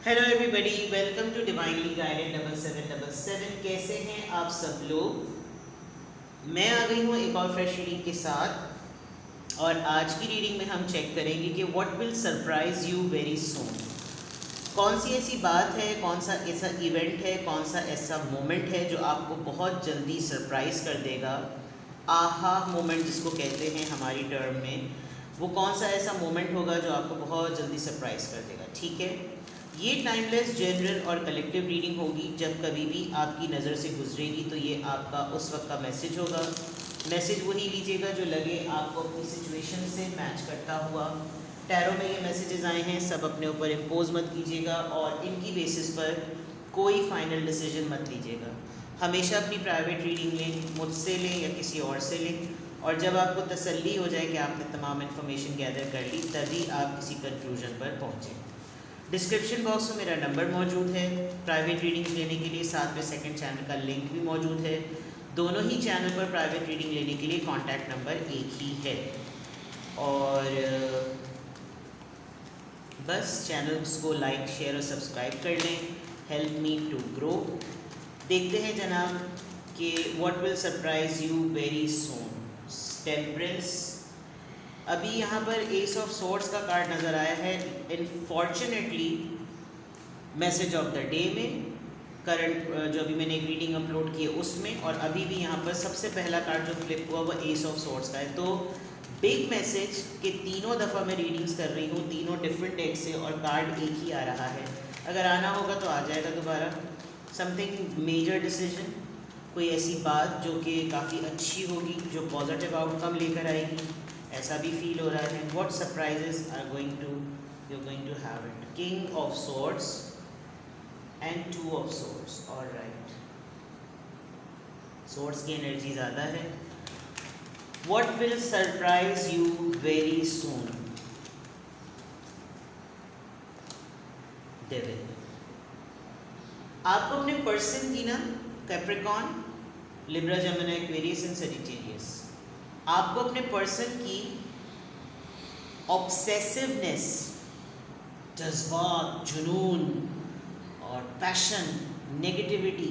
Hello everybody, welcome to divinely guided 7777। कैसे हैं आप सब लोग। मैं आ गई हूँ एक और फ्रेश रीडिंग के साथ और आज की रीडिंग में हम चेक करेंगे कि what will surprise you very soon. कौन सी ऐसी बात है, कौन सा ऐसा इवेंट है, कौन सा ऐसा मोमेंट है जो आपको बहुत जल्दी सरप्राइज कर देगा। आहा मोमेंट जिसको कहते हैं हमारी टर्म में, वो कौन सा ऐसा मोमेंट होगा जो आपको बहुत जल्दी सरप्राइज कर देगा। ठीक है, ये टाइमलेस जनरल और कलेक्टिव रीडिंग होगी। जब कभी भी आपकी नज़र से गुजरेगी तो ये आपका उस वक्त का मैसेज होगा। मैसेज वही लीजिएगा जो लगे आपको अपनी सिचुएशन से मैच करता हुआ। टैरो में ये मैसेजेस आए हैं, सब अपने ऊपर इम्पोज मत कीजिएगा और इनकी बेसिस पर कोई फाइनल डिसीजन मत लीजिएगा। हमेशा अपनी प्राइवेट रीडिंग लें, मुझसे लें या किसी और से लें, और जब आपको तसल्ली हो जाए कि आपने तमाम इन्फॉर्मेशन गैदर कर ली तभी आप किसी कंक्लूजन पर पहुँचें। डिस्क्रिप्शन बॉक्स में मेरा नंबर मौजूद है प्राइवेट रीडिंग्स लेने के लिए, साथ में सेकंड चैनल का लिंक भी मौजूद है। दोनों ही चैनल पर प्राइवेट रीडिंग लेने के लिए कॉन्टैक्ट नंबर एक ही है। और बस चैनल्स को लाइक, शेयर और सब्सक्राइब कर लें, हेल्प मी टू ग्रो। देखते हैं जनाब कि what will surprise you very soon. Temperance, अभी यहाँ पर एस ऑफ सोर्ड्स का कार्ड नज़र आया है। Unfortunately message of the day में, करंट जो अभी मैंने एक रीडिंग अपलोड की है उसमें, और अभी भी यहाँ पर सबसे पहला कार्ड जो फ्लिप हुआ वो एस ऑफ सोर्ड्स का है। तो बिग मैसेज के तीनों दफ़ा मैं रीडिंग्स कर रही हूँ, तीनों डिफरेंट डेक से, और कार्ड एक ही आ रहा है। अगर आना होगा तो आ जाएगा दोबारा। समथिंग मेजर डिसीजन, कोई ऐसी बात जो कि काफ़ी अच्छी होगी, जो पॉजिटिव आउटकम लेकर आएगी, ऐसा भी फील हो रहा है। What surprises are going to you going to have it. King of swords and two of swords. Alright, swords की एनर्जी ज़्यादा है। What will surprise you very soon. Devil, आपको अपने पर्सन की ना, Capricorn, Libra, Gemini, Aquarius and Sagittarius, आपको अपने person की ऑब्सेसिवनेस, जज्बात, जुनून और पैशन, नेगेटिविटी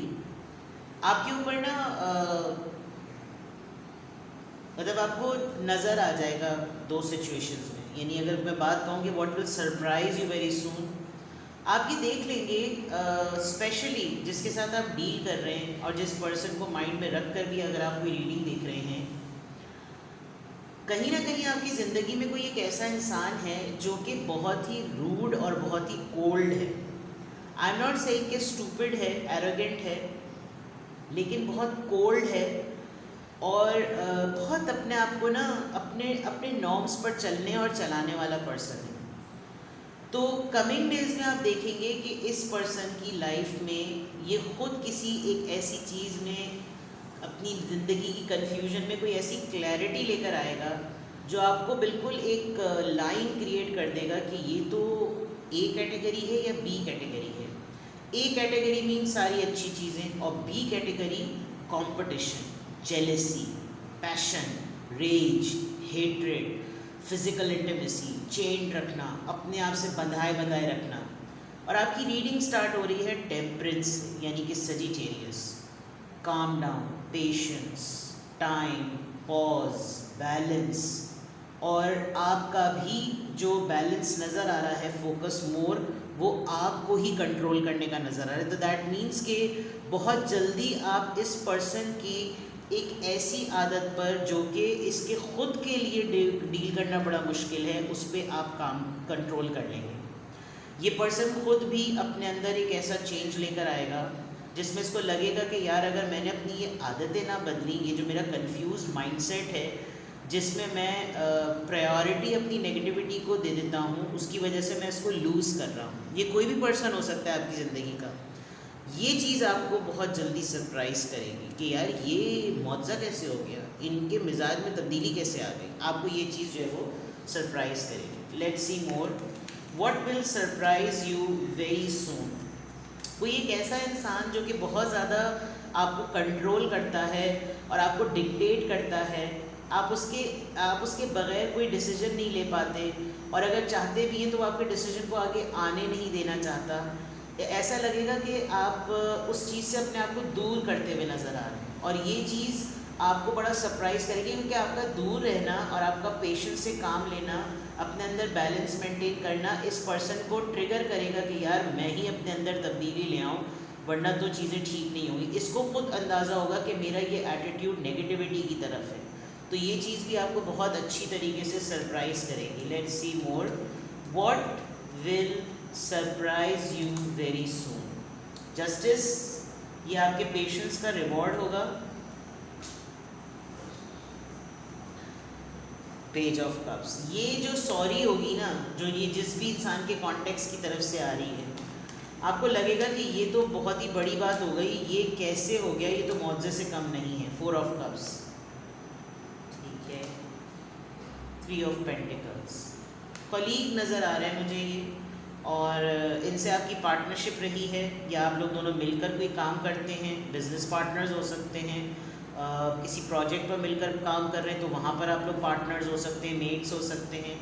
आपके ऊपर ना मतलब आपको नज़र आ जाएगा दो सिचुएशंस में। यानी अगर मैं बात कहूँ कि what will surprise you very सून, आप ये देख लेंगे स्पेशली जिसके साथ आप डील कर रहे हैं और जिस पर्सन को माइंड में रख कर भी अगर आप कोई रीडिंग देख रहे हैं, कहीं ना कहीं आपकी ज़िंदगी में कोई एक ऐसा इंसान है जो कि बहुत ही रूड और बहुत ही कोल्ड है। आई एम नॉट सेइंग कि स्टूपिड है, एरोगेंट है, लेकिन बहुत कोल्ड है और बहुत अपने आप को ना अपने अपने नॉर्म्स पर चलने और चलाने वाला पर्सन है। तो कमिंग डेज में आप देखेंगे कि इस पर्सन की लाइफ में ये खुद किसी एक ऐसी चीज़ में, अपनी ज़िंदगी की कन्फ्यूजन में कोई ऐसी क्लैरिटी लेकर आएगा जो आपको बिल्कुल एक लाइन क्रिएट कर देगा कि ये तो ए कैटेगरी है या बी कैटेगरी है। ए कैटेगरी मीन सारी अच्छी चीज़ें, और B category competition, jealousy, passion, rage, hatred, physical intimacy, चेन रखना, अपने आप से बंधाए बंधाए रखना। और आपकी रीडिंग स्टार्ट हो रही है टेम्परेंस यानी कि Sagittarius. Calm down, patience, time, pause, balance, और आपका भी जो बैलेंस नज़र आ रहा है, फोकस मोर, वो आपको ही कंट्रोल करने का नज़र आ रहा है। तो दैट मीन्स कि बहुत जल्दी आप इस पर्सन की एक ऐसी आदत पर जो कि इसके ख़ुद के लिए डील करना बड़ा मुश्किल है, उस पर आप काम कंट्रोल कर लेंगे। ये पर्सन ख़ुद भी अपने अंदर एक ऐसा चेंज लेकर आएगा जिसमें इसको लगेगा कि यार अगर मैंने अपनी ये आदतें ना बदली, ये जो मेरा कंफ्यूज माइंडसेट है जिसमें मैं प्रायोरिटी अपनी नेगेटिविटी को दे देता हूँ, उसकी वजह से मैं इसको लूज़ कर रहा हूँ। ये कोई भी पर्सन हो सकता है आपकी ज़िंदगी का। ये चीज़ आपको बहुत जल्दी सरप्राइज़ करेगी कि यार ये मौजज़ा कैसे हो गया, इनके मिजाज में तब्दीली कैसे आ गई। आपको ये चीज़ जो है वो सरप्राइज़ करेगी। Let's see more. What will surprise you very soon. कोई एक ऐसा इंसान जो कि बहुत ज़्यादा आपको कंट्रोल करता है और आपको डिक्टेट करता है आप उसके बगैर कोई डिसीजन नहीं ले पाते, और अगर चाहते भी हैं तो वो आपके डिसीजन को आगे आने नहीं देना चाहता। ऐसा लगेगा कि आप उस चीज़ से अपने आप को दूर करते हुए नज़र आ रहे हैं, और ये चीज़ आपको बड़ा सरप्राइज़ करेगी, क्योंकि आपका दूर रहना और आपका पेशेंस से काम लेना, अपने अंदर बैलेंस मेंटेन करना इस पर्सन को ट्रिगर करेगा कि यार मैं ही अपने अंदर तब्दीली ले आऊँ, वरना तो चीज़ें ठीक नहीं होंगी। इसको खुद अंदाज़ा होगा कि मेरा ये एटीट्यूड नेगेटिविटी की तरफ है, तो ये चीज़ भी आपको बहुत अच्छी तरीके से सरप्राइज़ करेगी। Let's see more, what will surprise you very soon. Justice, ये आपके पेशेंस का रिवॉर्ड होगा। पेज ऑफ कप्स, ये जो सॉरी होगी ना, जो ये जिस भी इंसान के कॉन्टेक्स्ट की तरफ से आ रही है, आपको लगेगा कि ये तो बहुत ही बड़ी बात हो गई, ये कैसे हो गया, ये तो मौजज़े से कम नहीं है। 4 ऑफ कप्स, ठीक है। 3 ऑफ पेंटिकल्स, कलीग नज़र आ रहे हैं मुझे ये, और इनसे आपकी पार्टनरशिप रही है, या आप लोग दोनों मिलकर कोई काम करते हैं, बिजनेस पार्टनर्स हो सकते हैं, किसी प्रोजेक्ट पर मिलकर काम कर रहे हैं तो वहाँ पर आप लोग पार्टनर्स हो सकते हैं, मेट्स हो सकते हैं।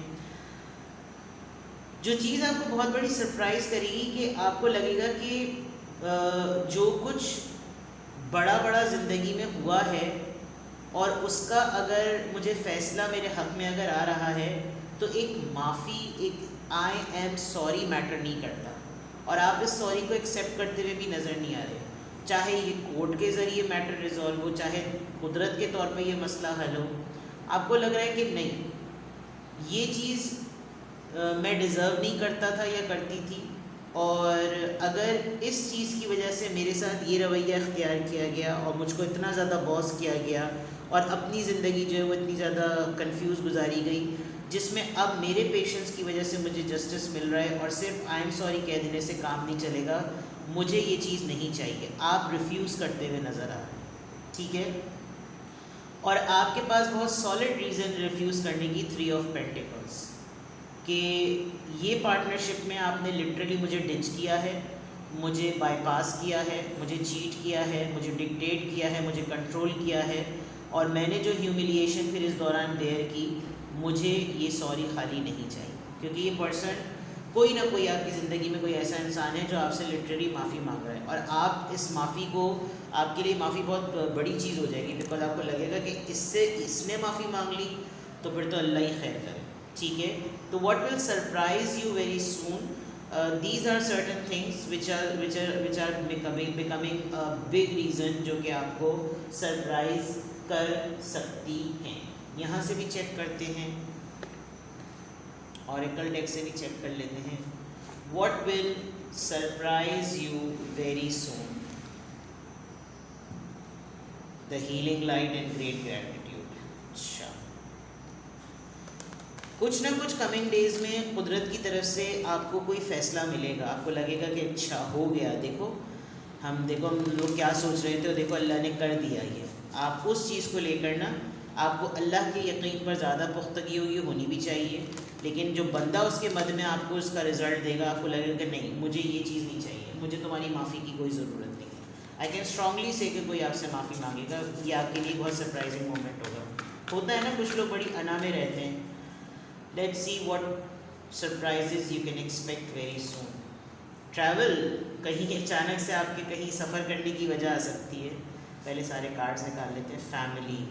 जो चीज़ आपको बहुत बड़ी सरप्राइज़ करेगी कि आपको लगेगा कि जो कुछ बड़ा बड़ा ज़िंदगी में हुआ है और उसका अगर मुझे फ़ैसला मेरे हक़ में अगर आ रहा है, तो एक माफ़ी, एक आई एम सॉरी मैटर नहीं करता, और आप इस सॉरी को एक्सेप्ट करते हुए भी नज़र नहीं आ रहे। चाहे ये कोर्ट के ज़रिए मैटर रिजॉल्व हो, चाहे कुदरत के तौर पे ये मसला हल हो, आपको लग रहा है कि नहीं, ये चीज़ मैं डिज़र्व नहीं करता था या करती थी, और अगर इस चीज़ की वजह से मेरे साथ ये रवैया इख्तियार किया गया और मुझको इतना ज़्यादा बॉस किया गया और अपनी ज़िंदगी जो है वो इतनी ज़्यादा कंफ्यूज गुजारी गई, जिसमें अब मेरे पेशेंस की वजह से मुझे जस्टिस मिल रहा है और सिर्फ आई एम सॉरी कह देने से काम नहीं चलेगा, मुझे ये चीज़ नहीं चाहिए, आप रिफ्यूज़ करते हुए नज़र आ रहे हैं, ठीक है। और आपके पास बहुत सॉलिड रीज़न रिफ्यूज़ करने की 3 ऑफ पेंटिकल्स, कि ये पार्टनरशिप में आपने लिटरली मुझे डिच किया है, मुझे बाईपास किया है, मुझे चीट किया है, मुझे डिक्टेट किया है, मुझे कंट्रोल किया है, और मैंने जो ह्यूमिलिएशन फिर इस दौरान बेयर की, मुझे ये सॉरी खाली नहीं चाहिए, क्योंकि ये पर्सन, कोई ना कोई आपकी ज़िंदगी में कोई ऐसा इंसान है जो आपसे लिटरली माफ़ी मांग रहा है, और आप इस माफ़ी को, आपके लिए माफ़ी बहुत बड़ी चीज़ हो जाएगी, बिकॉज आपको लगेगा कि इसने माफ़ी मांग ली तो फिर तो अल्लाह ही खैर करे, ठीक है। तो what will surprise you very soon, these are certain things which are becoming a big reason, जो कि आपको सरप्राइज कर सकती हैं। यहाँ से भी चेक करते हैं, ऑरेकल डेक से भी चेक कर लेते हैं। What will surprise you very soon, the healing light and great gratitude. अच्छा, कुछ ना कुछ कमिंग डेज में कुदरत की तरफ से आपको कोई फ़ैसला मिलेगा, आपको लगेगा कि अच्छा हो गया, देखो हम लोग क्या सोच रहे थे, देखो अल्लाह ने कर दिया ये। आप उस चीज़ को लेकर ना, आपको अल्लाह के यकीन पर ज़्यादा पुख्तगी होनी भी चाहिए, लेकिन जो बंदा उसके मद में आपको उसका रिज़ल्ट देगा, आपको लगेगा कि नहीं, मुझे ये चीज़ नहीं चाहिए, मुझे तुम्हारी माफ़ी की कोई ज़रूरत नहीं है। आई कैन स्ट्रांगली से कि कोई आपसे माफ़ी मांगेगा, ये आपके लिए बहुत सरप्राइजिंग मोमेंट होगा। होता है ना, कुछ लोग बड़ी अना में रहते हैं। Let's see what surprises you can expect very soon. Travel, कहीं अचानक से आपके कहीं सफ़र करने की वजह आ सकती है। पहले सारे कार्ड्स निकाल लेते हैं। Family,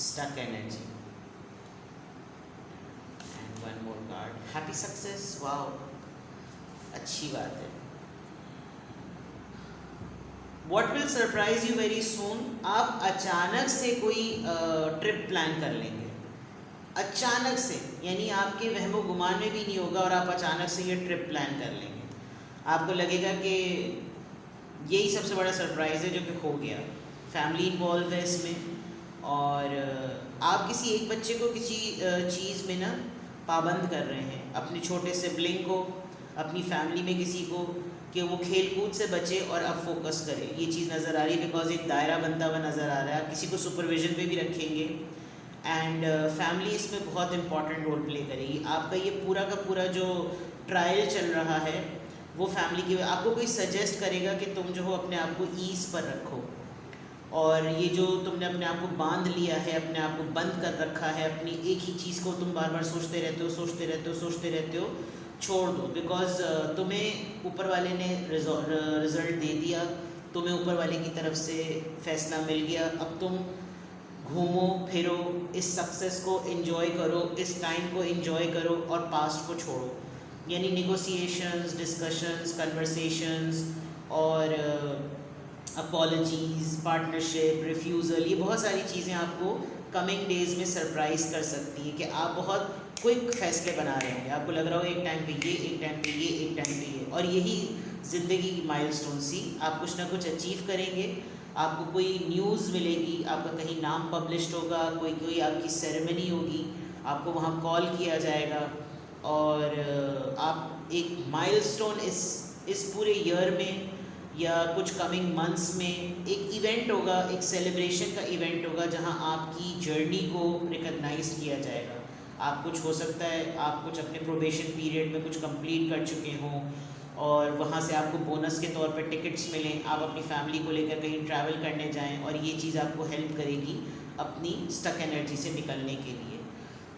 stuck energy, and one more card, happy success. Wow, अच्छी बात है। What will surprise you very सून, आप अचानक से कोई ट्रिप प्लान कर लेंगे, अचानक से, यानी आपके वहमो गुमान में भी नहीं होगा और आप अचानक से ये ट्रिप प्लान कर लेंगे। आपको लगेगा कि यही सबसे बड़ा सरप्राइज़ है जो कि हो गया। फैमिली इन्वॉल्व है इसमें, और आप किसी एक बच्चे को किसी चीज़ में ना पाबंद कर रहे हैं, अपने छोटे सिबलिंग को, अपनी फैमिली में किसी को, कि वो खेल कूद से बचे और अब फोकस करे। ये चीज़ नज़र आ रही है, बिकॉज एक दायरा बनता हुआ नज़र आ रहा है। आप किसी को सुपरविजन पे भी रखेंगे, एंड फैमिली इसमें बहुत इंपॉर्टेंट रोल प्ले करेगी। आपका ये पूरा का पूरा जो ट्रायल चल रहा है वो फैमिली की, आपको कोई सजेस्ट करेगा कि तुम जो हो अपने आप को ईज़ पर रखो, और ये जो तुमने अपने आप को बांध लिया है, अपने आप को बंद कर रखा है, अपनी एक ही चीज़ को तुम बार बार सोचते रहते हो, छोड़ दो। बिकॉज तुम्हें ऊपर वाले ने रिज़ल्ट दे दिया, तुम्हें ऊपर वाले की तरफ से फैसला मिल गया। अब तुम घूमो फिरो, इस सक्सेस को एंजॉय करो, इस टाइम को एंजॉय करो और पास्ट को छोड़ो। यानी निगोसिएशंस, डिस्कशंस, कन्वर्सेशंस और अपॉलजीज़, पार्टनरशिप, रिफ्यूज़ल, ये बहुत सारी चीज़ें आपको कमिंग डेज़ में सरप्राइज़ कर सकती है कि आप बहुत क्विक फैसले बना रहे होंगे। आपको लग रहा हो एक टाइम पे ये, एक टाइम पे ये, एक टाइम पे ये, और यही ज़िंदगी की माइलस्टोन सी। आप कुछ ना कुछ अचीव करेंगे, आपको कोई न्यूज़ मिलेगी, आपका कहीं नाम पब्लिश्ड होगा, कोई आपकी सेरेमनी होगी, आपको वहाँ कॉल किया जाएगा और आप एक माइलस्टोन इस पूरे ईयर में या कुछ कमिंग मंथ्स में एक इवेंट होगा, एक सेलिब्रेशन का इवेंट होगा जहां आपकी जर्नी को रिकग्नाइज किया जाएगा। आप कुछ हो सकता है आप कुछ अपने प्रोबेशन पीरियड में कुछ कंप्लीट कर चुके हों और वहाँ से आपको बोनस के तौर पर टिकट्स मिलें, आप अपनी फैमिली को लेकर कहीं ट्रैवल करने जाएं और ये चीज़ आपको हेल्प करेगी अपनी स्टक एनर्जी से निकलने के लिए।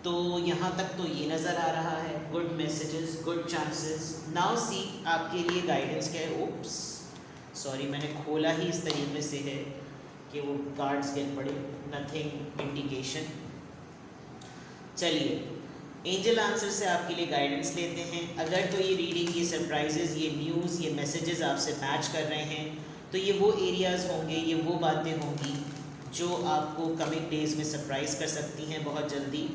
तो यहाँ तक तो ये नज़र आ रहा है, good messages, good chances. Now see आपके लिए गाइडेंस क्या है। ओप्स सॉरी, मैंने खोला ही इस तरीके से है कि वो कार्ड्स गिर पड़े, नथिंग इंडिकेशन। चलिए एंजल आंसर से आपके लिए गाइडेंस लेते हैं। अगर तो ये रीडिंग, ये सरप्राइजेज़, ये न्यूज़, ये मैसेजेस आपसे मैच कर रहे हैं तो ये वो एरियाज़ होंगे, ये वो बातें होंगी जो आपको कमिंग डेज़ में सरप्राइज़ कर सकती हैं बहुत जल्दी।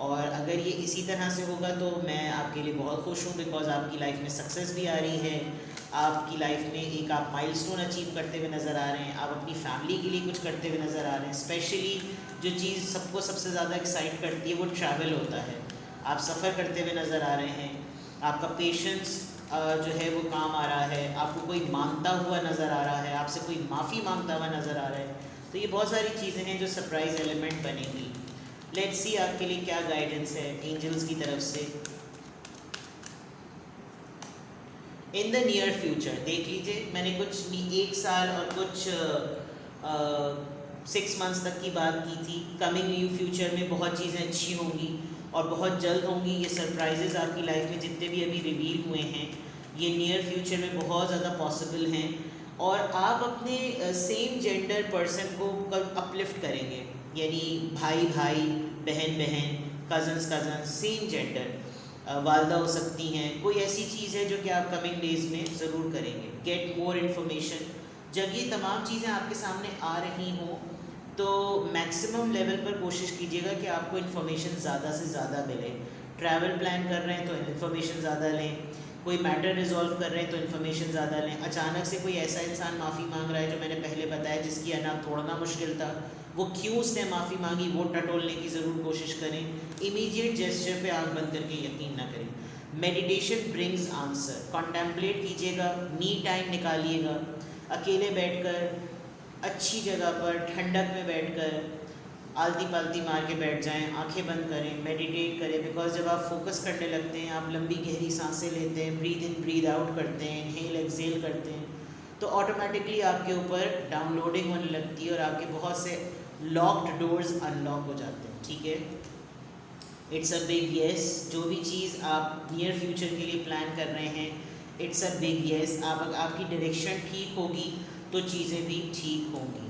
और अगर ये इसी तरह से होगा तो मैं आपके लिए बहुत खुश हूँ, बिकॉज आपकी लाइफ में सक्सेस भी आ रही है, आपकी लाइफ में एक आप माइलस्टोन अचीव करते हुए नज़र आ रहे हैं, आप अपनी फैमिली के लिए कुछ करते हुए नज़र आ रहे हैं। स्पेशली जो चीज़ सबको सबसे ज़्यादा एक्साइट करती है वो ट्रैवल होता है। आप सफ़र करते हुए नज़र आ रहे हैं, आपका पेशेंस जो है वो काम आ रहा है, आपको कोई मांगता हुआ नज़र आ रहा है, आपसे कोई माफ़ी मांगता हुआ नज़र आ रहा है। तो ये बहुत सारी चीज़ें हैं जो सरप्राइज़ एलिमेंट बनेंगी। लेट्स सी आपके लिए क्या गाइडेंस है एंजल्स की तरफ से। इन द नियर फ्यूचर देख लीजिए, मैंने कुछ 1 साल और कुछ 6 मंथ्स तक की बात की थी। कमिंग न्यू फ्यूचर में बहुत चीज़ें अच्छी होंगी और बहुत जल्द होंगी। ये सरप्राइजेज़ आपकी लाइफ में जितने भी अभी रिवील हुए हैं ये नियर फ्यूचर में बहुत ज़्यादा पॉसिबल हैं और आप अपने सेम जेंडर पर्सन को अपलिफ्ट करेंगे, यानी भाई भाई, बहन बहन, कज़न्स कज़न्स, सेम जेंडर, वालदा हो सकती हैं। कोई ऐसी चीज़ है जो कि आप कमिंग डेज में ज़रूर करेंगे। Get more information. जब ये तमाम चीज़ें आपके सामने आ रही हों तो मैक्सिमम लेवल पर कोशिश कीजिएगा कि आपको इन्फॉर्मेशन ज़्यादा से ज़्यादा मिले। ट्रैवल प्लान कर रहे हैं तो इन्फॉर्मेशन ज़्यादा लें, कोई मैटर रिजॉल्व कर रहे हैं तो इन्फॉर्मेशन ज़्यादा लें। अचानक से कोई ऐसा इंसान माफ़ी मांग रहा है जो मैंने पहले बताया जिसकी आना तोड़ना मुश्किल था, वो क्यों उसने माफ़ी मांगी वो टटोलने की ज़रूर कोशिश करें। इमीडिएट जेस्चर पे आँख बंद करके यकीन ना करें। Meditation brings answer. कॉन्टेम्पलेट कीजिएगा, मी टाइम निकालिएगा, अकेले बैठकर अच्छी जगह पर ठंडक में बैठकर आलती पालती मार के बैठ जाएं, आंखें बंद करें, मेडिटेट करें। बिकॉज जब आप फोकस करने लगते हैं, आप लंबी गहरी सांसें लेते हैं, ब्रीद इन ब्रीद आउट करते हैं, इनहेल एक्सहेल करते हैं, तो ऑटोमेटिकली आपके ऊपर डाउनलोडिंग होने लगती है और आपके बहुत से लॉक्ड डोर्स अनलॉक हो जाते हैं। ठीक है, इट्स अ बिग येस। जो भी चीज़ आप नियर फ्यूचर के लिए प्लान कर रहे हैं, इट्स अ बिग येस। आपकी डायरेक्शन ठीक होगी तो चीज़ें भी ठीक होंगी।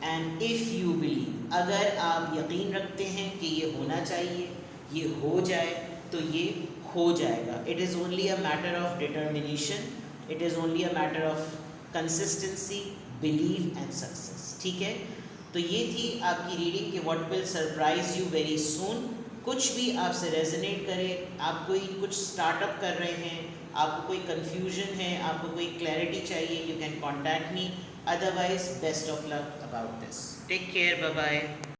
एंड इफ़ यू बिलीव, अगर आप यकीन रखते हैं कि ये होना चाहिए, ये हो जाए, तो ये हो जाएगा। It is only a matter of determination, it is only a matter of consistency, believe and success. ठीक है, तो ये थी आपकी रीडिंग कि what will surprise you very soon. कुछ भी आपसे रेजोनेट करे, आप कोई कुछ स्टार्टअप कर रहे हैं, आपको कोई कन्फ्यूजन है, आपको कोई क्लैरिटी चाहिए, you can contact me. Otherwise, best of luck about this. Take care. Bye bye.